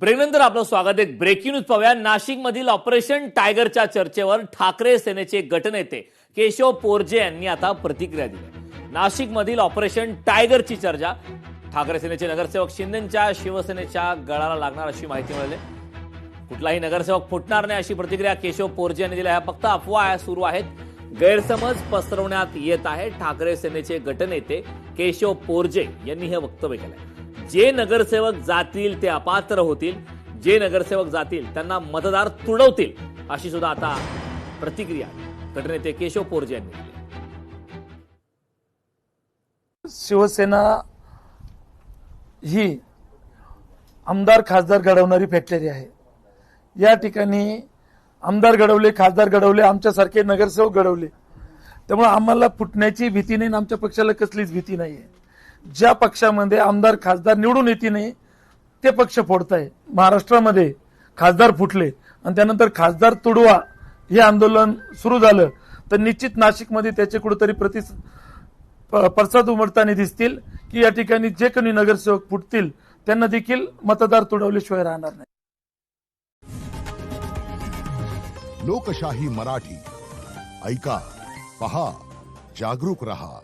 ब्रेकनंतर आपलं स्वागत आहे। ब्रेकिंग न्यूज पाहूया। नाशिकमधील ऑपरेशन टायगरच्या चर्चेवर ठाकरे सेनेचे गटनेते केशव पोरजे यांनी आता प्रतिक्रिया दिली। नाशिकमधील ऑपरेशन टायगरची चर्चा, ठाकरे सेनेचे नगरसेवक शिंदेंच्या शिवसेनेच्या गळाला लागणार अशी माहिती मिळाली। कुठलाही नगरसेवक फुटणार नाही अशी प्रतिक्रिया केशव पोरजे यांनी दिली आहे। फक्त अफवा सुरू आहेत, गैरसमज पसरवण्यात येत आहे। ठाकरे सेनेचे गटनेते केशव पोरजे यांनी हे वक्तव्य केलंय। जे नगरसेवक जातील ते अपात्र होतील, जे नगरसेवक जातील त्यांना मतदार तुडवतील अशी सुद्धा आता प्रतिक्रिया गटनेते केशव पोरजे यांनी दिली। शिवसेना ही आमदार खासदार घडवणारी फॅक्टरी आहे। या ठिकाणी आमदार घडवले, खासदार घडवले, आमच्यासारखे नगरसेवक घडवले, त्यामुळे आम्हाला फुटण्याची भीती नाही, आमच्या पक्षाला कसलीच भीती नाहीये। ज्या पक्षामध्ये आमदार खासदार निवडून येते नाही ते पक्ष फोडताय। महाराष्ट्रामध्ये खासदार फुटले आणि त्यानंतर खासदार तुडवा हे आंदोलन सुरू झालं तर निश्चित नाशिकमध्ये त्याचे कुठेतरी पडसाद उमटताना दिसतील की या ठिकाणी जे कोणी नगरसेवक फुटतील त्यांना देखील मतदार तुडवल्याशिवाय राहणार नाही। लोकशाही मराठी ऐका, पहा, जागरूक रहा।